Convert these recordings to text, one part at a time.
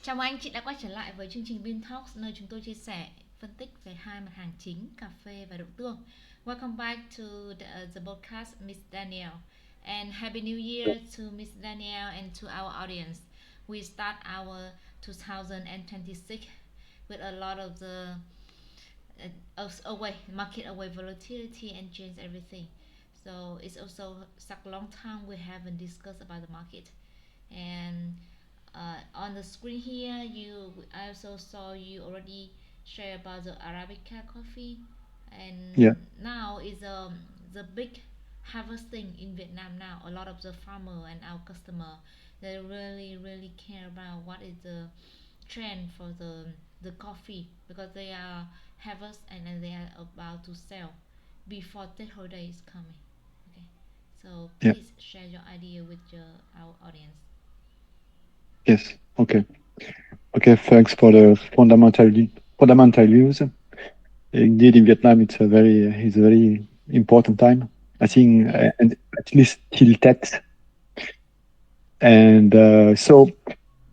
Chào mừng anh chị đã quay trở lại với chương trình Bean Talks, nơi chúng tôi chia sẻ, phân tích về hai mặt hàng chính, cà phê và đậu tương. Welcome back to the podcast, Miss Danielle. And Happy New Year to Miss Danielle and to our audience. We start our 2026 with a lot of the market away volatility and change everything. So it's also such a long time we haven't discussed about the market. And on the screen here, I also saw you already share about the Arabica coffee, Yeah, and now is the big harvesting in Vietnam now. A lot of the farmer and our customer, they really care about what is the trend for the coffee, because they are harvest and they are about to sell before the holiday is coming. Okay, so yeah, please share your idea with our audience. yes. Okay. Okay, thanks for the fundamental views. Indeed, in Vietnam, it's a very important time. I think, Yes. and at least till that. And so,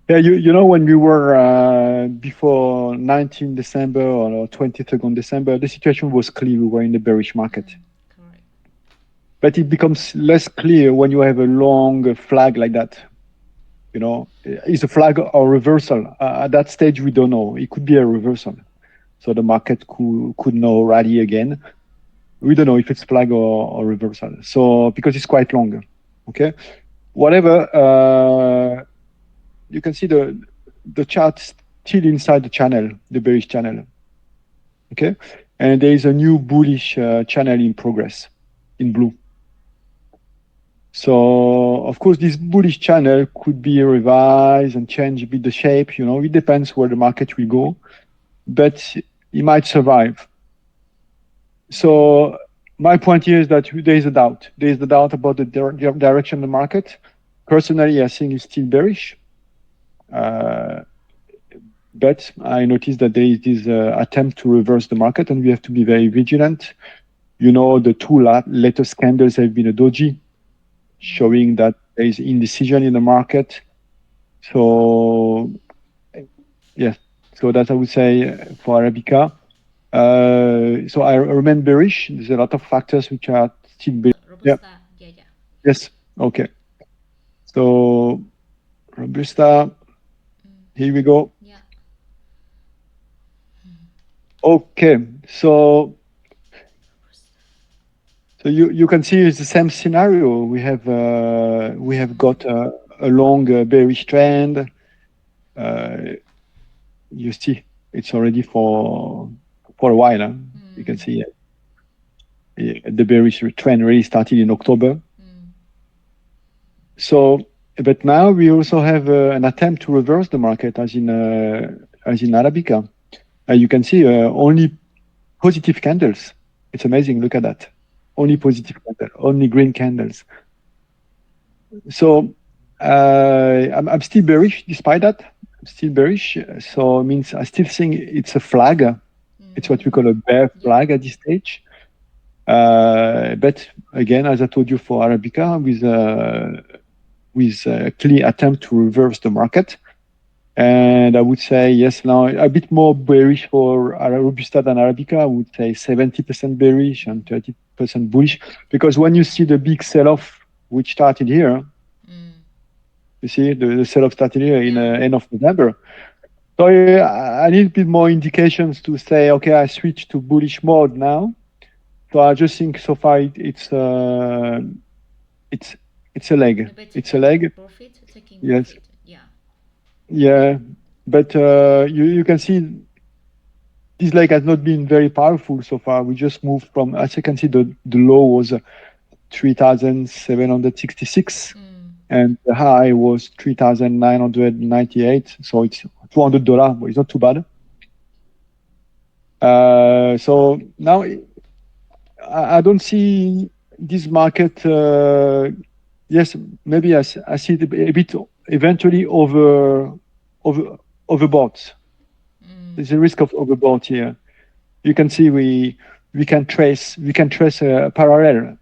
yeah, you know, when we were before 19 December or 22nd December, the situation was clear. We were in the bearish market. Correct. But it becomes less clear when you have a long flag like that. You know, is a flag or reversal? At that stage, we don't know. It could be a reversal. So the market could now rally again. We don't know if it's flag or reversal. So because it's quite long. Okay. Whatever. You can see the chart still inside the channel, the bearish channel. Okay. And there is a new bullish channel in progress in blue. So of course, this bullish channel could be revised and change a bit the shape. You know, it depends where the market will go, but it might survive. So my point here is that there is a doubt. There is a doubt about the direction of the market. Personally, I think it's still bearish. Uh, but I noticed that there is this attempt to reverse the market, and we have to be very vigilant. You know, the two latest candles have been a doji, showing that there is indecision in the market. So, yeah, so that I would say for Arabica. So I remain bearish. There's a lot of factors which are still bearish. Yeah. Robusta, yeah. Yes. Okay. So Robusta. Here we go. Yeah. Okay. So you can see it's the same scenario. We have got a long bearish trend. Uh, you see, it's already for a while. Huh? You can see the bearish trend really started in October. So, but now we also have an attempt to reverse the market, as in Arabica. You can see only positive candles. It's amazing. Look at that. Only positive candle, only green candles. So I'm still bearish despite that. I'm still bearish. So it means I still think it's a flag. It's what we call a bear flag at this stage. But again, as I told you for Arabica, with a clear attempt to reverse the market. And I would say, yes, now a bit more bearish for Robusta than Arabica. I would say 70% bearish and 30% bullish. Because when you see the big sell-off, which started here, you see the sell-off started here in the end of November. So I need a bit more indications to say, okay, I switch to bullish mode now. So I just think so far it's a leg. It's a leg. Profit, taking Yes. profit. Yeah. Yeah, but you can see this leg has not been very powerful so far. We just moved from, as you can see, the low was 3,766 and the high was 3,998. So it's $200, but it's not too bad. So now I don't see this market. Yes, maybe I see it a bit eventually overbought. There's a risk of overbought here. You can see we can trace a parallel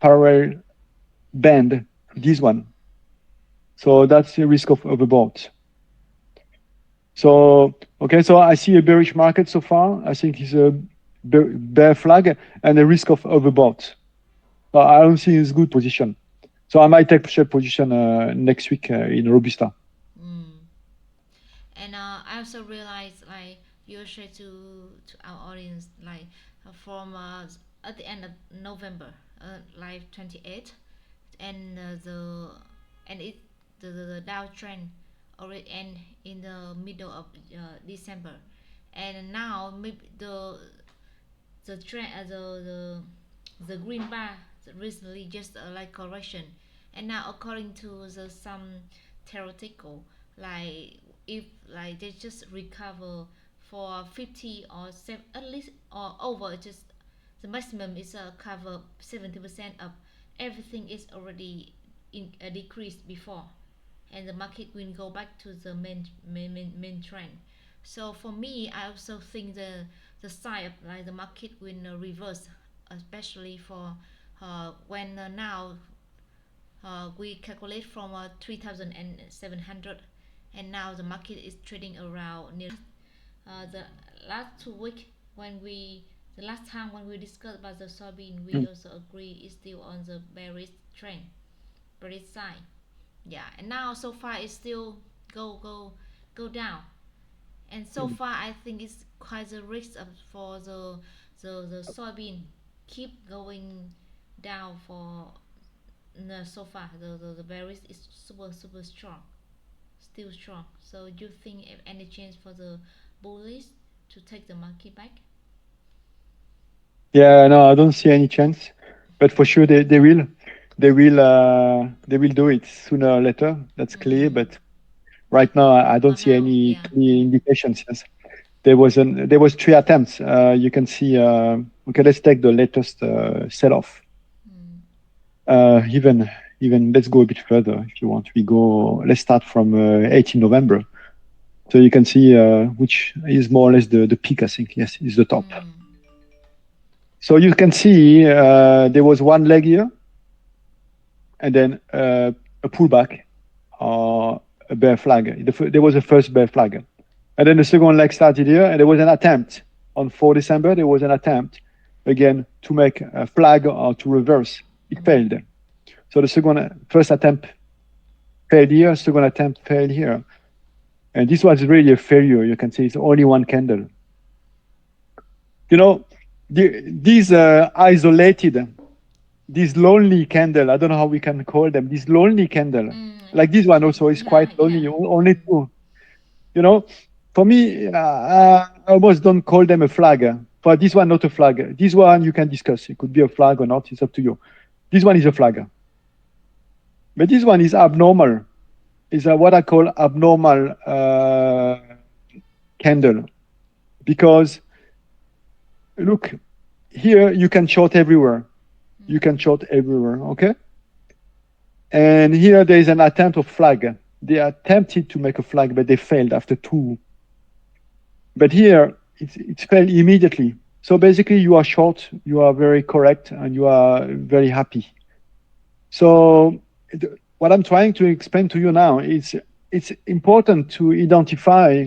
band to this one. So that's the risk of overbought. So, okay, so I see a bearish market so far. I think it's a bear flag and a risk of overbought. But I don't see it's good position. So I might take short position next week in Robusta. And I also realized like you share to our audience like from at the end of November, like 28th, and it the downtrend already end in the middle of December, and now maybe the trend the green bar recently just like correction, and now according to the some theoretical like if like they just recover for 50 or at least or over just the maximum is cover 70% of everything is already in a decrease before, and the market will go back to the main trend. So for me, I also think the side of like the market will reverse, especially for when now we calculate from 3,700, and now the market is trading around near the last 2 weeks when we the last time when we discussed about the soybean, we also agree it's still on the bearish trend, bearish side. Yeah, and now so far it's still go down, and so far I think it's quite a risk for the soybean keep going down for no, so far the bearish is super strong, still strong. So do you think if any chance for the bullish to take the market back? Yeah, no, I don't see any chance, but for sure they will. They will do it sooner or later. That's clear. But right now, I don't see Now, any yeah. clear indications. Yes. There was 3 attempts. You can see. Okay, let's take the latest sell-off. Even let's go a bit further if you want. Let's start from 18 November. So you can see which is more or less the peak. I think yes, is the top. So you can see there was one leg here, and then a pullback, a bear flag. There was a first bear flag, and then the second leg started here, and there was an attempt on 4 December. There was an attempt again to make a flag or to reverse. It failed. So the first attempt failed here, second attempt failed here, and this was really a failure. You can see it's only one candle. You know, these isolated, this lonely candle, I don't know how we can call them, this lonely candle, like this one also is quite lonely, Yeah. only two. You know, for me, I almost don't call them a flag. For this one, not a flag. This one you can discuss. It could be a flag or not. It's up to you. This one is a flag. But this one is abnormal. It's what I call abnormal candle. Because, look, here you can short everywhere. You can short everywhere, okay? And here there is an attempt of flag. They attempted to make a flag, but they failed after two. But here, it failed immediately. So basically, you are short, you are very correct, and you are very happy. So what I'm trying to explain to you now is it's important to identify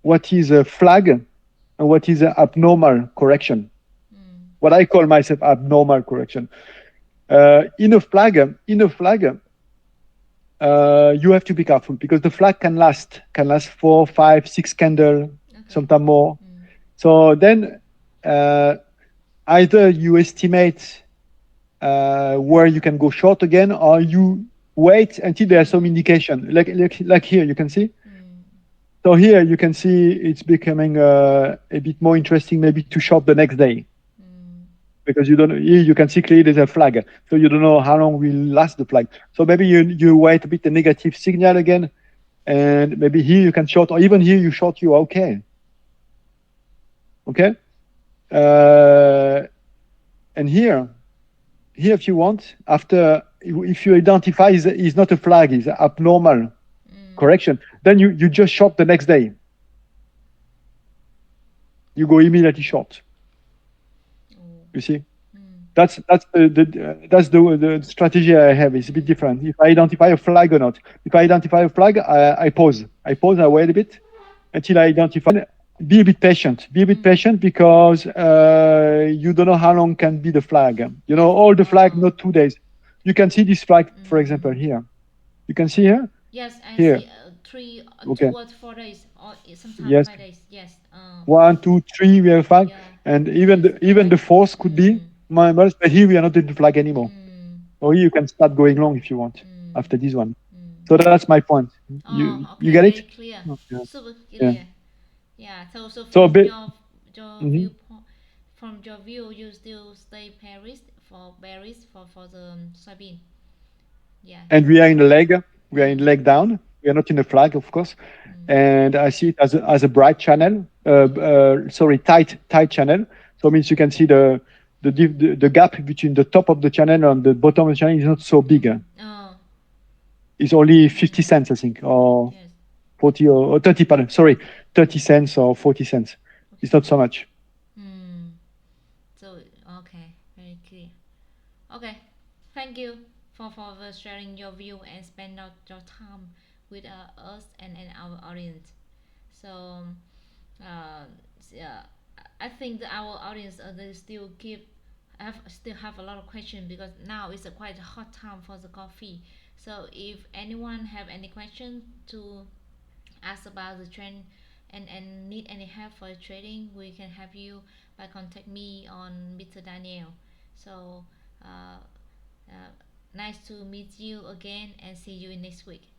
what is a flag and what is an abnormal correction. What I call myself abnormal correction. In a flag, you have to be careful because the flag can last 4, 5, 6 candles, sometimes more. So then either you estimate where you can go short again, or you wait until there's some indication. Like here, you can see. So here you can see it's becoming a bit more interesting, maybe to short the next day. Because you can see clearly there's a flag, so you don't know how long will last the flag. So maybe you wait a bit the negative signal again, and maybe here you can short, or even here you short, you are okay. Okay, and here if you want, after if you identify is not a flag, is abnormal correction, then you just short the next day. You go immediately short. You see. That's the strategy I have. It's a bit different. If I identify a flag or not. If I identify a flag, I pause. I wait a bit, until I identify. Be a bit patient. Be a bit patient because you don't know how long can be the flag. You know, all the flag, not 2 days. You can see this flag, for example, here. You can see here. Yes, I Here. see three, Okay. 2 or 4 days, or sometimes Yes. 5 days. Yes. 1, 2, 3, we have flag, Yeah. and even the fourth could be members, but here we are not in the flag anymore. Or you can start going long if you want after this one. So that's my point. You Okay, get very it? clear. Okay. Super Yeah. clear. Yeah. So So a from bit. your Mhm. viewpoint, from your view, you still stay Paris for the soybean. Yeah. And we are in the leg. We are in leg down. We are not in the flag, of course. And I see it as a bright channel. Sorry, tight channel. So it means you can see the gap between the top of the channel and the bottom of the channel is not so big. Oh. It's only 50 cents, I think, or Yes. 40 or 30. Pardon, sorry, 30 cents or 40 cents. It's not so much. So okay, very clear. Okay, thank you for sharing your view and spend your time with us and our audience. So uh, yeah, I think that our audience they still have a lot of questions because now it's a quite a hot time for the coffee. So if anyone have any question to ask about the trend and need any help for trading, we can help you by contact me on Mr. Daniel. So uh, uh, nice to meet you again and see you in next week.